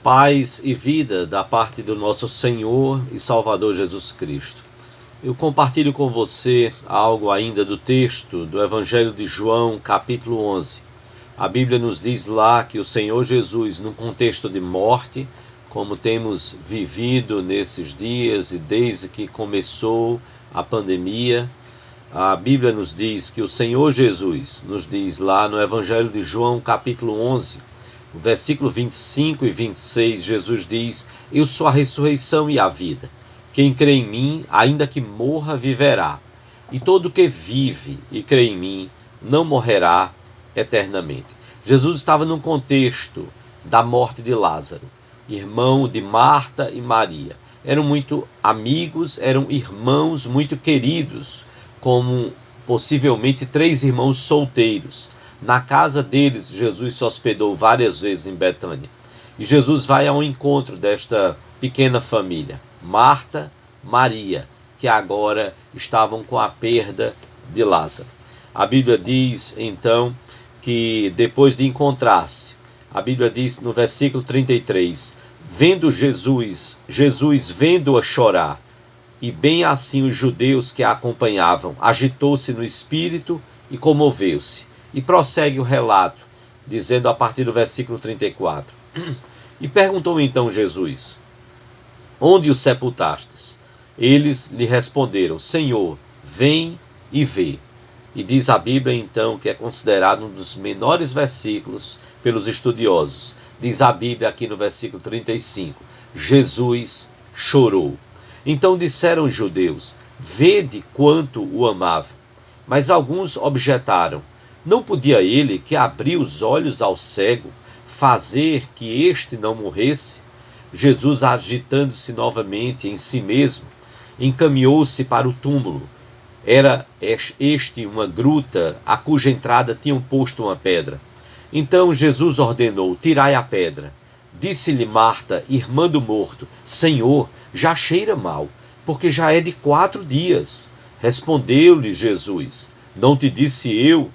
Paz e vida da parte do nosso Senhor e Salvador Jesus Cristo. Eu compartilho com você algo ainda do texto do Evangelho de João, capítulo 11. A Bíblia nos diz lá que o Senhor Jesus, num contexto de morte, como temos vivido nesses dias e desde que começou a pandemia, a Bíblia nos diz que o Senhor Jesus nos diz lá no Evangelho de João, capítulo 11, versículo 25 e 26, Jesus diz: Eu sou a ressurreição e a vida. Quem crê em mim, ainda que morra, viverá. E todo que vive e crê em mim, não morrerá eternamente. Jesus estava num contexto da morte de Lázaro, irmão de Marta e Maria. Eram muito amigos, eram irmãos muito queridos, como possivelmente 3 irmãos solteiros. Na casa deles, Jesus se hospedou várias vezes em Betânia. E Jesus vai ao encontro desta pequena família, Marta, Maria, que agora estavam com a perda de Lázaro. A Bíblia diz, então, que depois de encontrar-se, a Bíblia diz no versículo 33, vendo Jesus vendo-a chorar, e bem assim os judeus que a acompanhavam, agitou-se no espírito e comoveu-se. E prossegue o relato, dizendo a partir do versículo 34. E perguntou então Jesus: Onde o sepultastes? Eles lhe responderam: Senhor, vem e vê. E diz a Bíblia então que é considerado um dos menores versículos pelos estudiosos. Diz a Bíblia aqui no versículo 35: Jesus chorou. Então disseram os judeus: Vede quanto o amava. Mas alguns objetaram: Não podia ele, que abriu os olhos ao cego, fazer que este não morresse? Jesus, agitando-se novamente em si mesmo, encaminhou-se para o túmulo. Era este uma gruta, a cuja entrada tinham posto uma pedra. Então Jesus ordenou: Tirai a pedra. Disse-lhe Marta, irmã do morto: Senhor, já cheira mal, porque já é de 4 dias. Respondeu-lhe Jesus: Não te disse eu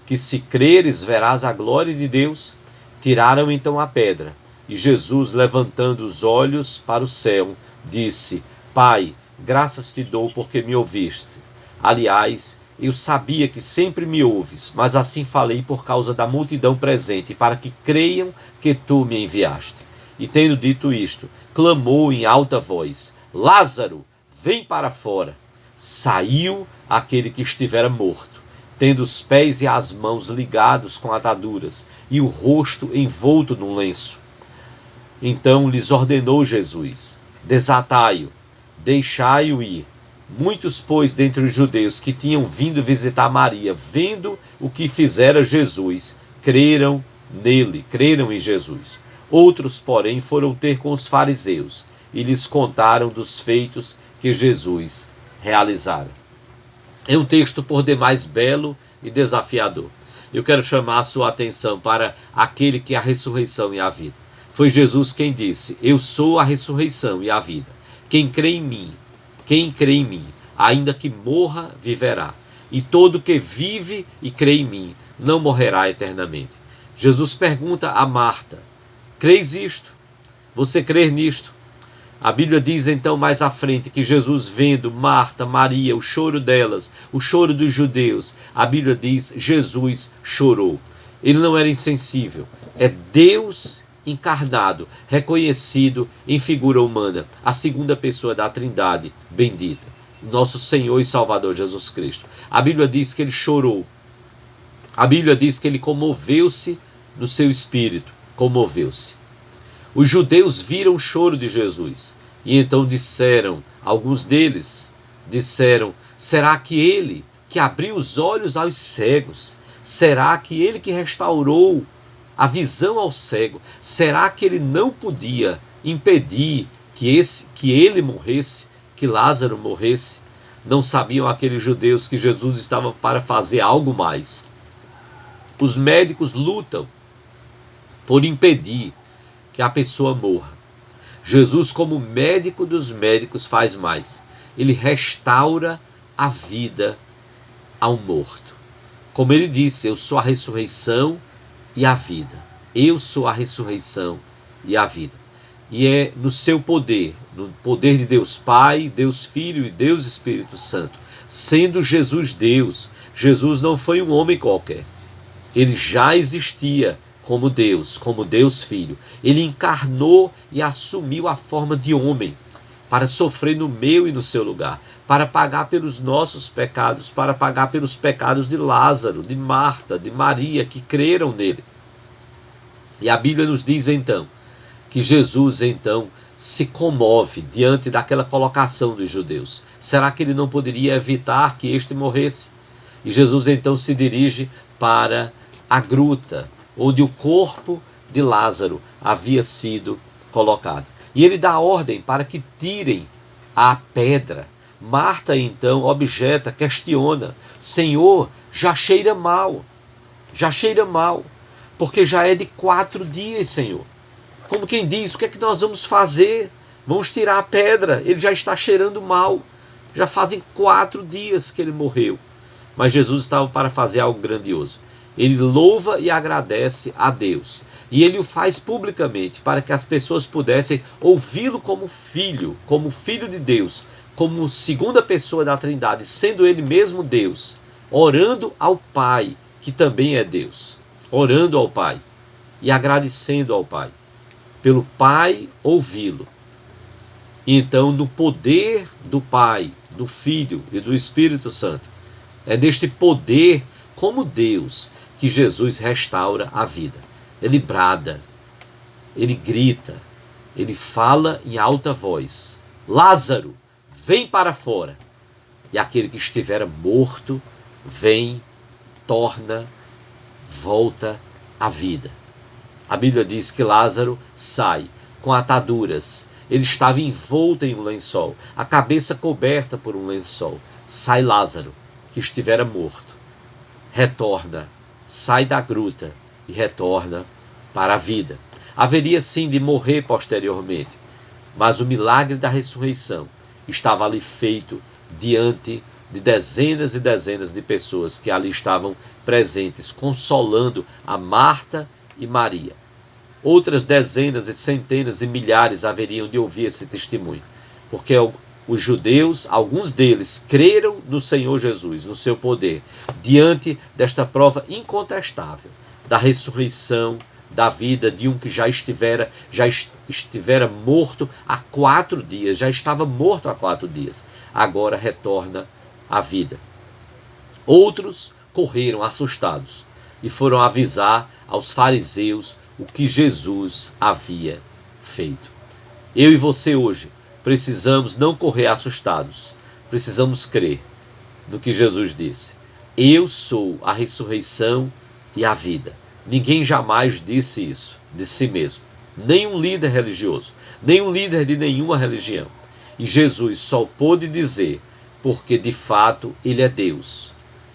que se creres verás a glória de Deus? Tiraram então a pedra, e Jesus, levantando os olhos para o céu, disse: Pai, graças te dou porque me ouviste. Aliás, eu sabia que sempre me ouves, mas assim falei por causa da multidão presente, para que creiam que tu me enviaste. E tendo dito isto, clamou em alta voz: Lázaro, vem para fora. Saiu aquele que estivera morto, tendo os pés e as mãos ligados com ataduras, e o rosto envolto num lenço. Então lhes ordenou Jesus: Desatai-o, deixai-o ir. Muitos, pois, dentre os judeus que tinham vindo visitar Maria, vendo o que fizera Jesus, creram em Jesus. Outros, porém, foram ter com os fariseus e lhes contaram dos feitos que Jesus realizara. É um texto por demais belo e desafiador. Eu quero chamar a sua atenção para aquele que é a ressurreição e a vida. Foi Jesus quem disse: Eu sou a ressurreição e a vida. Quem crê em mim, ainda que morra, viverá. E todo que vive e crê em mim, não morrerá eternamente. Jesus pergunta a Marta: Crês isto? Você crê nisto? A Bíblia diz então mais à frente que Jesus, vendo Marta, Maria, o choro delas, o choro dos judeus, a Bíblia diz: Jesus chorou. Ele não era insensível. É Deus encarnado, reconhecido em figura humana, a segunda pessoa da Trindade bendita, nosso Senhor e Salvador Jesus Cristo. A Bíblia diz que ele chorou. A Bíblia diz que ele comoveu-se no seu espírito, comoveu-se. Os judeus viram o choro de Jesus e então disseram, alguns deles disseram: será que ele que abriu os olhos aos cegos, será que ele que restaurou a visão ao cego, será que ele não podia impedir que ele morresse, que Lázaro morresse? Não sabiam aqueles judeus que Jesus estava para fazer algo mais. Os médicos lutam por impedir que a pessoa morra. Jesus, como médico dos médicos, faz mais. Ele restaura a vida ao morto. Como ele disse: eu sou a ressurreição e a vida. Eu sou a ressurreição e a vida. e é no seu poder, no poder de Deus Pai, Deus Filho e Deus Espírito Santo. Sendo Jesus Deus, Jesus não foi um homem qualquer. Ele já existia como Deus Filho. Ele encarnou e assumiu a forma de homem para sofrer no meu e no seu lugar, para pagar pelos nossos pecados, para pagar pelos pecados de Lázaro, de Marta, de Maria, que creram nele. E a Bíblia nos diz então que Jesus então se comove diante daquela colocação dos judeus. Será que ele não poderia evitar que este morresse? E Jesus então se dirige para a gruta onde o corpo de Lázaro havia sido colocado. E ele dá ordem para que tirem a pedra. Marta então objeta, questiona: Senhor, já cheira mal, porque já é de 4 dias, Senhor. Como quem diz, o que é que nós vamos fazer? Vamos tirar a pedra, ele já está cheirando mal. Já fazem 4 dias que ele morreu. Mas Jesus estava para fazer algo grandioso. Ele louva e agradece a Deus. E ele o faz publicamente para que as pessoas pudessem ouvi-lo como filho de Deus, como segunda pessoa da Trindade, sendo ele mesmo Deus, orando ao Pai, que também é Deus. Orando ao Pai e agradecendo ao Pai, pelo Pai ouvi-lo. E então, no poder do Pai, do Filho e do Espírito Santo, é neste poder como Deus que Jesus restaura a vida. Ele brada, ele grita, ele fala em alta voz: Lázaro, vem para fora. E aquele que estivera morto vem, torna, volta à vida. A Bíblia diz que Lázaro sai com ataduras. Ele estava envolto em um lençol, a cabeça coberta por um lençol. Sai Lázaro, que estivera morto, retorna, sai da gruta e retorna para a vida. Haveria sim de morrer posteriormente, mas o milagre da ressurreição estava ali feito diante de dezenas e dezenas de pessoas que ali estavam presentes, consolando a Marta e Maria. Outras dezenas e centenas e milhares haveriam de ouvir esse testemunho, porque os judeus, alguns deles, creram no Senhor Jesus, no seu poder, diante desta prova incontestável da ressurreição, da vida de um que já estivera morto há 4 dias, já estava morto há 4 dias, agora retorna à vida. Outros correram assustados e foram avisar aos fariseus o que Jesus havia feito. Eu e você hoje precisamos não correr assustados, precisamos crer no que Jesus disse. Eu sou a ressurreição e a vida. Ninguém jamais disse isso de si mesmo. Nenhum líder religioso, nenhum líder de nenhuma religião. E Jesus só pôde dizer porque de fato ele é Deus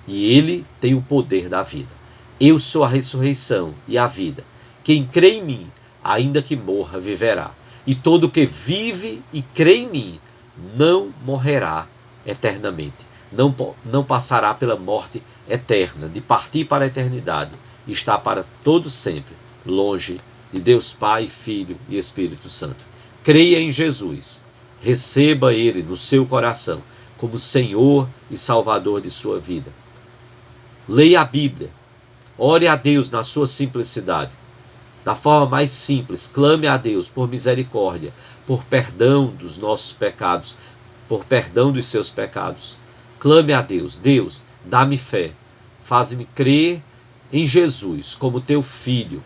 e ele tem o poder da vida. Eu sou a ressurreição e a vida. Quem crê em mim, ainda que morra, viverá. E todo que vive e crê em mim, não morrerá eternamente. Não passará pela morte eterna, de partir para a eternidade. E está para todo sempre longe de Deus Pai, Filho e Espírito Santo. Creia em Jesus. Receba Ele no seu coração como Senhor e Salvador de sua vida. Leia a Bíblia. Ore a Deus na sua simplicidade. Da forma mais simples, clame a Deus por misericórdia, por perdão dos nossos pecados, por perdão dos seus pecados. Clame a Deus: Deus, dá-me fé, faz-me crer em Jesus como teu Filho,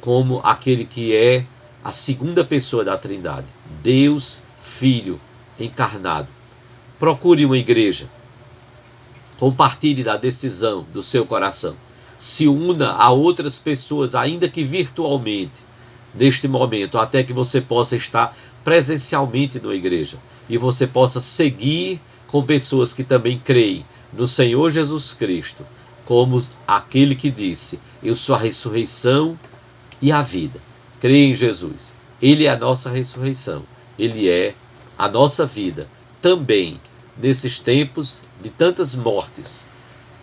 como aquele que é a segunda pessoa da Trindade, Deus Filho encarnado. Procure uma igreja, compartilhe da decisão do seu coração. Se una a outras pessoas, ainda que virtualmente, neste momento, até que você possa estar presencialmente na igreja e você possa seguir com pessoas que também creem no Senhor Jesus Cristo, como aquele que disse: eu sou a ressurreição e a vida. Creia em Jesus. Ele é a nossa ressurreição. Ele é a nossa vida também nesses tempos de tantas mortes,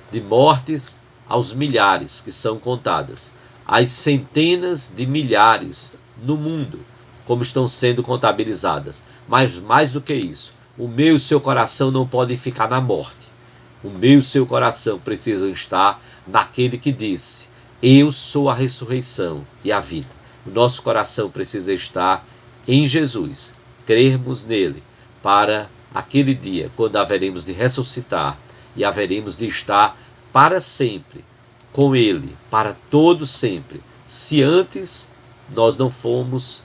de mortes aos milhares que são contadas, às centenas de milhares no mundo, como estão sendo contabilizadas. Mas mais do que isso, o meu e o seu coração não podem ficar na morte. O meu e o seu coração precisam estar naquele que disse: eu sou a ressurreição e a vida. O nosso coração precisa estar em Jesus, crermos nele para aquele dia, quando haveremos de ressuscitar e haveremos de estar para sempre com ele, para todo sempre, se antes nós não formos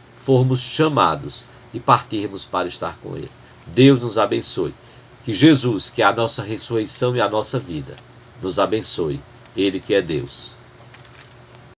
chamados e partirmos para estar com ele. Deus nos abençoe. Que Jesus, que é a nossa ressurreição e a nossa vida, nos abençoe. Ele que é Deus.